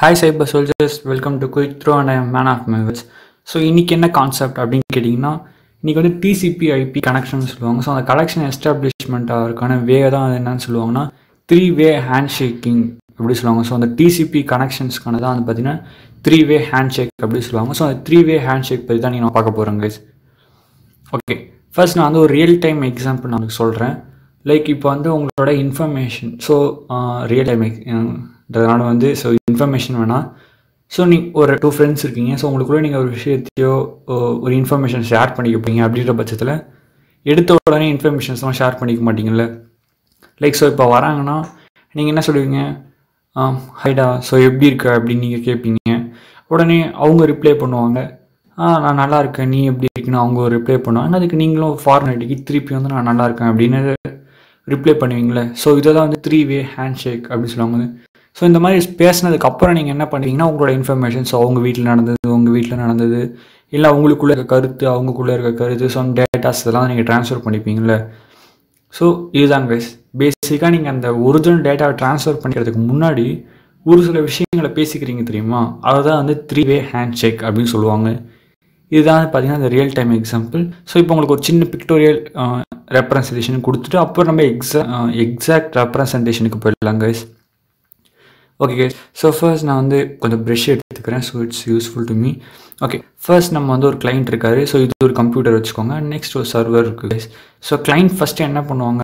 Hi Cyber Soldiers, welcome to Quick Throw and I am Man of My Words. So இன்றைக்கி என்ன concept அப்படின்னு கேட்டிங்கன்னா, இன்றைக்கி வந்து டிசிபி ஐபி கனெக்ஷன் சொல்லுவாங்க. ஸோ அந்த கனெக்ஷன் எஸ்டாப்ளிஷ்மெண்ட் ஆகிறதுக்கான வே தான் என்னன்னு சொல்லுவாங்கன்னா 3-way ஹேண்ட் ஷேக்கிங் அப்படி சொல்லுவாங்க. ஸோ அந்த டிசிபி கனெக்ஷன்ஸ்க்கான தான் வந்து பார்த்திங்கன்னா 3-way ஹேண்ட் ஷேக் அப்படி சொல்லுவாங்க. ஸோ அந்த 3-way ஹேண்ட் ஷேக் பற்றி தான் நீங்கள் பார்க்க போகிறேன் கைஸ். ஓகே, ஃபர்ஸ்ட் நான் வந்து ஒரு ரியல் டைம் எக்ஸாம்பிள் நான் சொல்கிறேன். லைக் இப்போ வந்து உங்களோட இன்ஃபர்மேஷன், ஸோ ரியல் டைம் அதனால் வந்து ஸோ இன்ஃபர்மேஷன் வேணால், ஸோ நீங்கள் ஒரு 2 ஃப்ரெண்ட்ஸ் இருக்கீங்க. ஸோ உங்களுக்குள்ளே நீங்கள் ஒரு விஷயத்தையோ ஒரு இன்ஃபர்மேஷன் ஷேர் பண்ணிக்கப்பீங்க. அப்படின்ற பட்சத்தில் எடுத்த உடனே இன்ஃபர்மேஷன்ஸ்லாம் ஷேர் பண்ணிக்க மாட்டீங்கல்ல. லைக் ஸோ இப்போ வராங்கன்னா நீங்கள் என்ன சொல்லுவீங்க, ஹைடா ஸோ எப்படி இருக்க அப்படின்னு நீங்கள் கேட்பீங்க. உடனே அவங்க ரிப்ளை பண்ணுவாங்க, நான் நல்லா இருக்கேன், நீ எப்படி இருக்குன்னு அவங்க ரிப்ளை பண்ணுவாங்க. அதுக்கு நீங்களும் ஃபார்மாலிட்டிக்கு திருப்பி வந்து நான் நல்லா இருக்கேன் அப்படின்னு ரிப்ளை பண்ணுவீங்களே. ஸோ இதை தான் வந்து 3-way ஹேண்ட் ஷேக் அப்படின்னு சொல்லுவாங்க. ஸோ இந்த மாதிரி பேசினதுக்கப்புறம் நீங்கள் என்ன பண்ணுவீங்கன்னா, உங்களோட இன்ஃபர்மேஷன், ஸோ அவங்க வீட்டில் நடந்தது, உங்கள் வீட்டில் நடந்தது, இல்லை அவங்களுக்குள்ளே இருக்க கருத்து, அவங்களுக்குள்ளே இருக்க கருத்து, ஸோ டேட்டாஸ் இதெல்லாம் நீங்கள் ட்ரான்ஸ்ஃபர் பண்ணிப்பீங்களே. ஸோ இதுதான் கைஸ், பேசிக்காக நீங்கள் அந்த ஒரிஜினல் டேட்டாவை ட்ரான்ஸ்ஃபர் பண்ணிக்கிறதுக்கு முன்னாடி ஒரு சில விஷயங்களை பேசிக்கிறீங்க தெரியுமா, அதை தான் வந்து 3-way ஹேண்ட் ஷேக் அப்படின்னு சொல்லுவாங்க. இதுதான் பார்த்தீங்கன்னா அந்த ரியல் டைம் எக்ஸாம்பிள். ஸோ இப்போ உங்களுக்கு ஒரு சின்ன பிக்டோரியல் ரெப்ரசன்டேஷன் கொடுத்துட்டு அப்புறம் நம்ம எக்ஸாக்ட் ரெப்ரசன்டேஷனுக்கு போயிடலாம் guys. Okay guys, so first நான் வந்து கொஞ்சம் ப்ரெஷ் எடுத்துக்கிறேன். So it's useful to me. Okay, first நம்ம வந்து ஒரு கிளைண்ட் இருக்காரு. ஸோ இது ஒரு கம்ப்யூட்டர் வச்சுக்கோங்க. நெக்ஸ்ட் ஒரு சர்வர் இருக்குது கைஸ். ஸோ கிளைண்ட் ஃபஸ்ட்டு என்ன பண்ணுவாங்க,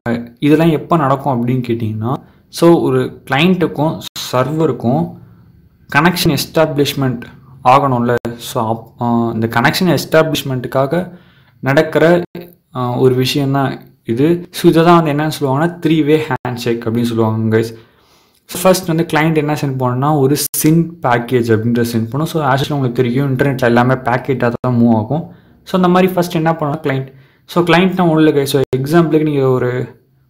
இதெல்லாம் எப்போ நடக்கும் அப்படின்னு கேட்டிங்கன்னா, ஸோ ஒரு கிளைண்ட்டுக்கும் சர்வருக்கும் கனெக்ஷன் எஸ்டாப்ளிஷ்மெண்ட் ஆகணும்ல. ஸோ இந்த கனெக்ஷன் எஸ்டாப்ளிஷ்மெண்ட்டுக்காக நடக்கிற ஒரு விஷயந்தான் இது. ஸோ இதை தான் வந்து என்னன்னு சொல்லுவாங்கன்னா 3-way ஹேண்ட் ஷேக் அப்படின்னு சொல்லுவாங்க கைஸ். ஸோ ஃபர்ஸ்ட் வந்து கிளைண்ட் என்ன சென்ட் பண்ணணும்னா ஒரு சின் பேக்கேஜ் அப்படின்ற சென்ட் பண்ணும். ஸோ ஆக்சுவலி உங்களுக்கு தெரியும், இன்டர்நெட்டில் எல்லாமே பேக்கேட்டாக தான் மூவ் ஆகும். ஸோ அந்த மாதிரி ஃபஸ்ட் என்ன பண்ணணும் கிளைண்ட். ஸோ கிளைண்ட்னா உள்ள கைஸ், ஸோ எக்ஸாம்பிளுக்கு நீங்கள் ஒரு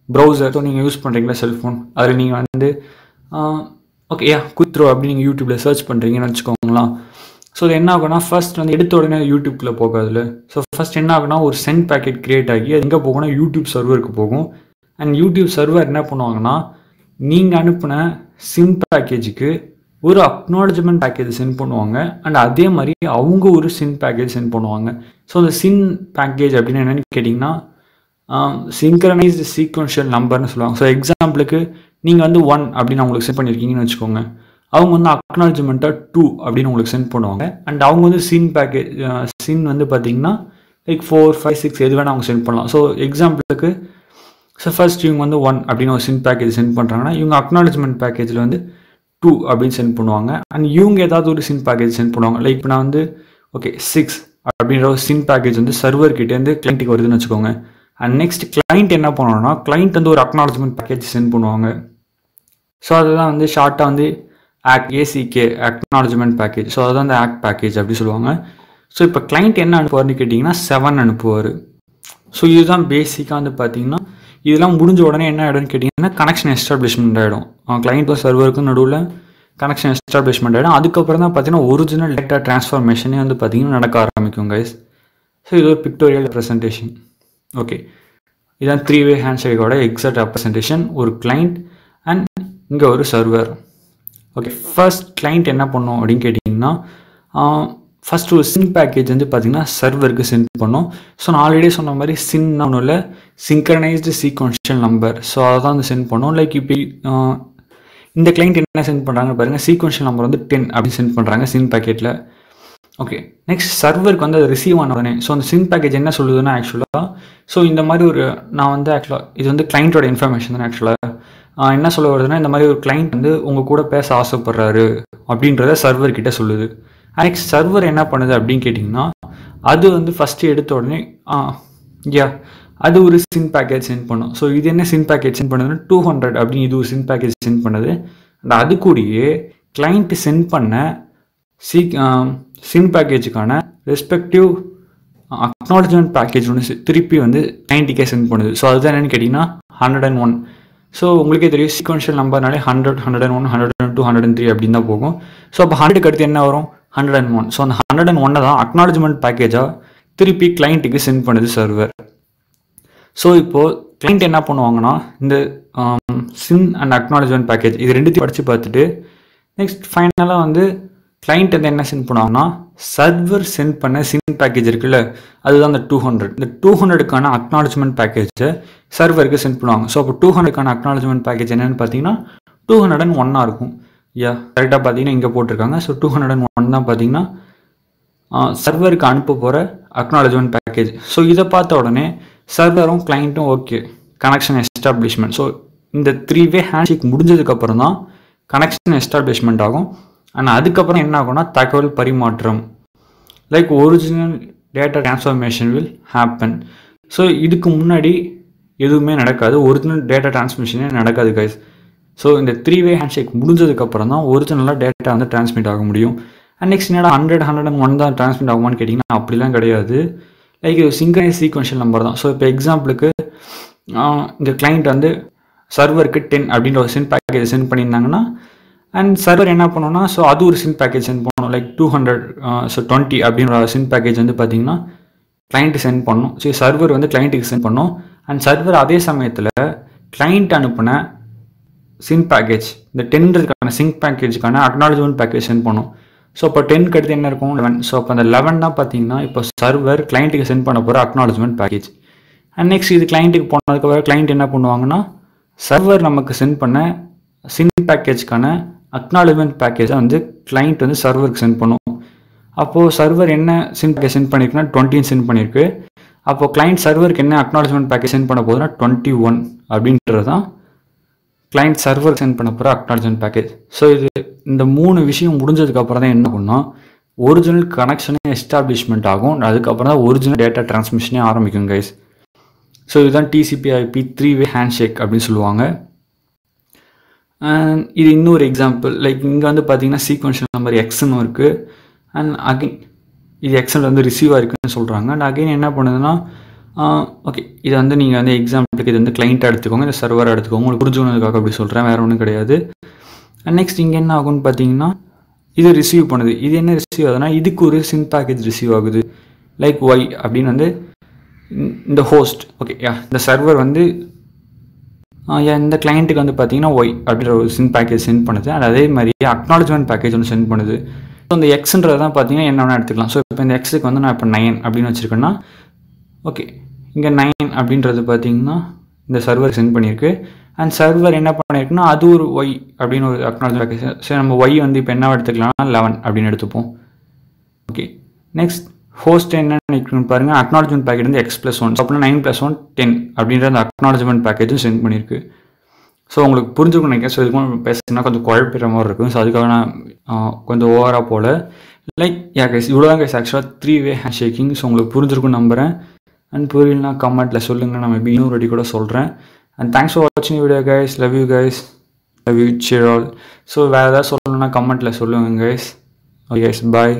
ப்ரௌசர் ஸோ நீங்கள் யூஸ் பண்ணுறீங்களா செல்ஃபோன், அதில் நீங்கள் வந்து ஓகே குயிக் த்ரோ அப்படின்னு நீங்கள் யூடியூப்பில் சர்ச் பண்ணுறீங்கன்னு வச்சுக்கோங்களேன். ஸோ அது என்ன ஆகுனா ஃபர்ஸ்ட் வந்து எடுத்த உடனே யூடியூப்குள்ளே போகாதுல்ல. ஸோ ஃபர்ஸ்ட் என்ன ஆகுனா ஒரு சென்ட் பேக்கெட் க்ரியேட் ஆகி அது எங்கே போகும்னா யூடியூப் சர்வருக்கு போகும். அண்ட் யூடியூப் சர்வர் என்ன பண்ணுவாங்கன்னா, நீங்கள் அனுப்பின சிம் பேக்கேஜுக்கு ஒரு அக்னாலஜ்மெண்ட் பேக்கேஜ் சென்ட் பண்ணுவாங்க. அண்ட் அதே மாதிரி அவங்க ஒரு சின் பேக்கேஜ் சென்ட் பண்ணுவாங்க. ஸோ அந்த சின் பேக்கேஜ் அப்படின்னு என்னென்னு கேட்டிங்கன்னா சிங்க்ரனைஸ்டு சீக்வென்ஷியல் நம்பர்னு சொல்லுவாங்க. ஸோ எக்ஸாம்பிளுக்கு நீங்கள் வந்து 1 அப்படின்னு அவங்களுக்கு சென்ட் பண்ணியிருக்கீங்கன்னு வச்சுக்கோங்க. அவங்க வந்து அக்னாலஜ்மெண்ட்டாக 2 அப்படின்னு உங்களுக்கு சென்ட் பண்ணுவாங்க. அண்ட் அவங்க வந்து சின் பேக்கேஜ் சின் வந்து பார்த்தீங்கன்னா லைக் 4, 5, 6 எது வேணால் அவங்க சென்ட் பண்ணலாம். ஸோ எக்ஸாம்பிளுக்கு ஸோ ஃபர்ஸ்ட் இவங்க வந்து 1 அப்படின்னு ஒரு சின் பேக்கேஜ் சென்ட் பண்ணுறாங்கன்னா இவங்க அக்னாலஜ்மெண்ட் பேக்கேஜில் வந்து 2 அப்படின்னு சென்ட் பண்ணுவாங்க. அண்ட் இவங்க ஏதாவது ஒரு சின் பேக்கேஜ் சென்ட் பண்ணுவாங்க. லைக் இப்போ நான் வந்து ஓகே 6 அப்படின்ற ஒரு சின் பேக்கேஜ் வந்து சர்வர்கிட்டேருந்து கிளைண்ட்டுக்கு வருதுன்னு வச்சுக்கோங்க. அண்ட் நெக்ஸ்ட் கிளைண்ட் என்ன பண்ணணும்னா கிளைண்ட் வந்து ஒரு அக்னாலஜ்மெண்ட் பேக்கேஜ் சென்ட் பண்ணுவாங்க. ஸோ அதுதான் வந்து ஷார்ட்டாக வந்து ஏசிகே அக்னாலஜ்மெண்ட் பேக்கேஜ். ஸோ அதுதான் அந்த ஆக்ட் பேக்கேஜ் அப்படி சொல்லுவாங்க. ஸோ இப்போ கிளைண்ட் என்ன அனுப்புவார்னு கேட்டிங்கன்னா 7 அனுப்புவார். ஸோ இதுதான் பேசிக்காக வந்து பார்த்தீங்கன்னா இதெல்லாம் முடிஞ்ச உடனே என்ன ஆகிடும்னு கேட்டிங்கன்னா கனெக்ஷன் எஸ்டாப்ளிஷ்மெண்ட் ஆகிடும். கிளைண்ட்டும் சர்வருக்கும் நடுவில் கனெக்ஷன் எஸ்டாப்ளிஷ்மெண்ட் ஆகிடும். அதுக்கப்புறம் தான் பார்த்தீங்கன்னா ஒரிஜினல் டேட்டா ட்ரான்ஸ்ஃபர்மேஷனே வந்து பார்த்தீங்கன்னா நடக்க ஆரம்பிக்கும் கைஸ். ஸோ இது ஒரு பிக்டோரியல் ரெப்ரசன்டேஷன். ஓகே, இதுதான் 3-way ஹேண்ட் ஷேக்கோட எக்ஸாக்ட் ரெப்ரசன்டேஷன். ஒரு கிளைண்ட் அண்ட் இங்கே ஒரு சர்வர். ஓகே, ஃபர்ஸ்ட் கிளைண்ட் என்ன பண்ணும் அப்படின்னு கேட்டிங்கன்னா ஃபஸ்ட் ஒரு சின் பேக்கேஜ் வந்து பார்த்தீங்கன்னா சர்வருக்கு சென்ட் பண்ணோம். ஸோ நான் ஆல்ரெடி சொன்ன மாதிரி சின் ஒன்றும் இல்லை, சிங்க்ரனைஸ்டு சீக்வென்ஷியல் நம்பர். ஸோ அதை தான் வந்து சென்ட் பண்ணோம். லைக் இப்போ இந்த கிளைண்ட் என்ன சென்ட் பண்ணுறாங்க பாருங்கள், சீக்வென்ஷியல் நம்பர் வந்து 10 அப்படின்னு சென்ட் பண்ணுறாங்க சின் பேக்கெட்டில். ஓகே, நெக்ஸ்ட் சர்வருக்கு வந்து அது ரிசீவ் ஆன உடனே ஸோ அந்த சின் பேக்கேஜ் என்ன சொல்லுதுன்னா ஆக்சுவலாக ஸோ இந்த மாதிரி ஒரு நான் வந்து ஆக்சுவலாக இது வந்து கிளைண்ட்டோட இன்ஃபர்மேஷன் தான். ஆக்சுவலாக என்ன சொல்ல வருதுன்னா இந்த மாதிரி ஒரு கிளைண்ட் வந்து உங்கள் கூட பேச ஆசைப்படுறாரு அப்படின்றத சர்வர்கிட்ட சொல்லுது. நெக்ஸ்ட் சர்வர் என்ன பண்ணுது அப்படின்னு கேட்டிங்கன்னா அது வந்து ஃபஸ்ட்டு எடுத்த உடனே அது ஒரு சின் பேக்கேஜ் சென்ட் பண்ணும். ஸோ இது என்ன சின் பேக்கேஜ் சென்ட் பண்ணுதுன்னா 200 அப்படின்னு இது ஒரு சின் பேக்கேஜ் சென்ட் பண்ணுது. அண்ட் அது கூடயே கிளைண்ட்டு சென்ட் பண்ண சின் பேக்கேஜுக்கான ரெஸ்பெக்டிவ் அக்னாலஜ்மெண்ட் பேக்கேஜ் ஒன்று திருப்பி வந்து கிளைண்ட்டுக்கே சென்ட் பண்ணுது. ஸோ அதுதான் என்னென்னு கேட்டிங்கன்னா 101. ஸோ உங்களுக்கே தெரியும் சீக்வென்ஷியல் நம்பர்னாலே 100, 101, 102, 103 அப்படின்னு தான் போகும். ஸோ அப்போ 100க்கு அடுத்து என்ன வரும் 101. ஸோ அந்த 101 தான் அக்னாலஜ்மெண்ட் பேக்கேஜாக திருப்பி கிளைண்ட்டுக்கு சென்ட் பண்ணுது சர்வர். ஸோ இப்போது கிளைண்ட் என்ன பண்ணுவாங்கன்னா இந்த சின் அண்ட் அக்னாலஜ்மெண்ட் பேக்கேஜ் இது ரெண்டுத்தையும் படித்து பார்த்துட்டு நெக்ஸ்ட் ஃபைனலாக வந்து கிளைண்ட் வந்து என்ன சென்ட் பண்ணுவாங்கன்னா சர்வர் சென்ட் பண்ண சின் பேக்கேஜ் இருக்குல்ல, அதுதான் அந்த 200. இந்த 200க்கான அக்னாலஜ்மெண்ட் பேக்கேஜை சர்வருக்கு சென்ட் பண்ணுவாங்க. ஸோ அப்போ 200க்கான அக்னாலஜ்மெண்ட் பேக்கேஜ் என்னென்னு பார்த்தீங்கன்னா 201 இருக்கும். கரெக்டாக பார்த்தீங்கன்னா இங்கே போட்டிருக்காங்க. ஸோ 201 தான் பார்த்தீங்கன்னா சர்வருக்கு அனுப்ப போகிற அக்னாலஜ்மெண்ட் பேக்கேஜ். ஸோ இதை பார்த்த உடனே சர்வரும் கிளைண்ட்டும் ஓகே, கனெக்ஷன் எஸ்டாப்ளிஷ்மெண்ட். ஸோ இந்த 3-வே ஹேண்ட்ஷேக் முடிஞ்சதுக்கப்புறம் தான் கனெக்ஷன் எஸ்டாப்ளிஷ்மெண்ட் ஆகும். ஆனால் அதுக்கப்புறம் என்ன ஆகும்னா தகவல் பரிமாற்றம், like original data transformation will happen. So இதுக்கு முன்னாடி எதுவுமே நடக்காது, ஒரிஜினல் டேட்டா டிரான்ஸ்மிஷனே நடக்காது கைஸ். ஸோ இந்த 3-வே ஹேண்ட்ஷேக் முடிஞ்சதுக்கப்புறம் தான் ஒரிஜினலாக டேட்டா வந்து டிரான்ஸ்மிட் ஆக முடியும். அண்ட் நெக்ஸ்ட் என்னடா 100-101 தான் டிரான்ஸ்மிட் ஆகுமான்னு கேட்டிங்கன்னா அப்படிலாம் கிடையாது. லைக் இது சிங்க்ரனைஸ் சீக்வென்ஷியல் நம்பர் தான். ஸோ இப்போ எக்ஸாம்பிளுக்கு இந்த கிளைண்ட் வந்து சர்வருக்கு 10 அப்படின்ற ஒரு சின் பேக்கேஜ் சென்ட் பண்ணியிருந்தாங்கன்னா அண்ட் சர்வர் என்ன பண்ணணும்னா ஸோ அது ஒரு சின் பேக்கேஜ் சென்ட் பண்ணணும், லைக் 200 ஸோ 20 அப்படின்ற சின் பேக்கேஜ் வந்து பார்த்தீங்கன்னா கிளைண்ட்டு சென்ட் பண்ணணும். ஸோ சர்வர் வந்து கிளைண்ட்டுக்கு சென்ட் பண்ணணும். அண்ட் சர்வர் அதே சமயத்தில் கிளைண்ட் அனுப்பின சின் பேக்கேஜ் இந்த 10க்கான சின் பேக்கேஜுக்கான அக்னாலஜ்மெண்ட் பேக்கேஜ் சென்ட் பண்ணும். ஸோ இப்போ 10க்கு அடுத்து என்ன இருக்கும் 11. ஸோ அப்போ அந்த 11 தான் பார்த்தீங்கன்னா இப்போ சர்வர் கிளைண்ட்டுக்கு சென்ட் பண்ண போகிற அக்னாலஜ்மெண்ட் பேக்கேஜ். அண்ட் நெக்ஸ்ட் இது கிளைண்ட்டுக்கு போனதுக்கப்புறம் கிளைண்ட் என்ன பண்ணுவாங்கன்னா சர்வர் நமக்கு சென்ட் பண்ண சின் பேக்கேஜ்க்கான அக்னாலஜ்மெண்ட் பேக்கேஜை வந்து கிளைண்ட் வந்து சர்வருக்கு சென்ட் பண்ணும். அப்போது சர்வர் என்ன சின் பேக்கேஜ் சென்ட் பண்ணியிருக்குன்னா 20 சென்ட் பண்ணியிருக்கு. அப்போது கிளைண்ட் சர்வருக்கு என்ன அக்னாலஜ்மெண்ட் பேக்கேஜ் சென்ட் பண்ண போகுதுன்னா 21 அப்படின்றது தான் கிளைண்ட் சர்வர் சென்ட் பண்ண போகிற அக்னாலஜ்மெண்ட் பேக்கேஜ். ஸோ இது இந்த 3 விஷயம் முடிஞ்சதுக்கப்புறம் தான் என்ன பண்ணோம் ஒரிஜினல் கனெக்ஷனே எஸ்டாப்ளிஷ்மெண்ட் ஆகும். அதுக்கப்புறம் தான் ஒரிஜினல் டேட்டா டிரான்ஸ்மிஷனே ஆரம்பிக்கும் கைஸ். ஸோ இதுதான் TCP/IP 3-வே ஹேண்ட்ஷேக் அப்படின்னு சொல்லுவாங்க. அண்ட் இது இன்னொரு எக்ஸாம்பிள், லைக் இங்கே வந்து பார்த்தீங்கன்னா சீக்வென்ஷியல் நம்பர் எக்ஸ்ன்னு இருக்குது. அண்ட் அகைன் இது எக்ஸில் வந்து ரிசீவ் ஆகிருக்குன்னு சொல்கிறாங்க. அண்ட் அகைன் என்ன பண்ணுதுன்னா ஓகே இதை வந்து நீங்கள் வந்து எக்ஸாம்பிளுக்கு இது வந்து கிளைண்ட்டாக எடுத்துக்கோங்க, இந்த சர்வராக எடுத்துக்கோங்க, உங்களுக்கு புரிஞ்சுக்கணுக்காக அப்படி சொல்கிறேன், வேறு ஒன்றும் கிடையாது. அண்ட் நெக்ஸ்ட் இங்கே என்ன ஆகும்னு பார்த்தீங்கன்னா இது ரிசீவ் பண்ணுது. இது என்ன ரிசீவ் ஆகுதுன்னா இதுக்கு ஒரு சின் பேக்கேஜ் ரிசீவ் ஆகுது, லைக் ஒய் அப்படின்னு வந்து இந்த ஹோஸ்ட் ஓகே இந்த சர்வர் வந்து இந்த கிளைண்ட்டுக்கு வந்து பார்த்தீங்கன்னா ஒய் அப்படின்ற ஒரு சின் பேக்கேஜ் சென்ட் பண்ணுது. அண்ட் அதே மாதிரி அக்னாலஜ்மெண்ட் பேக்கேஜ் ஒன்று சென்ட் பண்ணுது. ஸோ இந்த எக்ஸ்ன்றது தான் பார்த்தீங்கன்னா என்ன வேணால் எடுத்துக்கலாம். ஸோ இப்போ இந்த எக்ஸுக்கு வந்து நான் இப்போ 9 அப்படின்னு வச்சுருக்கேன்னா ஓகே இங்கே 9 அப்படின்றது பார்த்தீங்கன்னா இந்த சர்வர் சென்ட் பண்ணியிருக்கு. அண்ட் சர்வர் என்ன பண்ணியிருக்குன்னா அது ஒரு ஒய் அப்படின்னு ஒரு அக்னாலஜ்மெண்ட் பேக்கேஜ். சரி நம்ம ஒய் வந்து இப்போ என்ன எடுத்துக்கலாம்னா 11 அப்படின்னு எடுத்துப்போம். ஓகே நெக்ஸ்ட் ஹோஸ்ட் என்ன நினைக்கணும்னு பாருங்கள், அக்னாலஜ்மெண்ட் பேக்கேஜ் வந்து X+1. ஸோ அப்படின்னா 9+1 10 அப்படின்ற அந்த அக்னாலஜ்மெண்ட் பேக்கேஜும் சென்ட் பண்ணியிருக்கு. ஸோ உங்களுக்கு புரிஞ்சுக்கணும் நினைக்கிறேன். ஸோ இதுக்கு பேசுனா கொஞ்சம் குழப்பிற மாதிரி இருக்கும். ஸோ அதுக்காக நான் கொஞ்சம் ஓவராக போல் லைக் கைஸ் இவ்வளோ தான் கைஸ் ஆக்சுவலாக 3-வே ஹேண்ட்ஷேக்கிங். ஸோ உங்களுக்கு புரிஞ்சிருக்குன்னு நம்புகிறேன். அண்ட் புரியலனா கமெண்ட்டில் சொல்லுங்கள், நான் மேபி இன்னும் ரெடி கூட சொல்கிறேன். அண்ட் தேங்க்ஸ் ஃபார் வாட்சிங் video guys. Love you guys, love you, cheer all. So வேறு ஏதாவது சொல்லணும்னா கமெண்ட்டில் சொல்லுங்கள் கைஸ். ஓகே கைஸ், பாய்.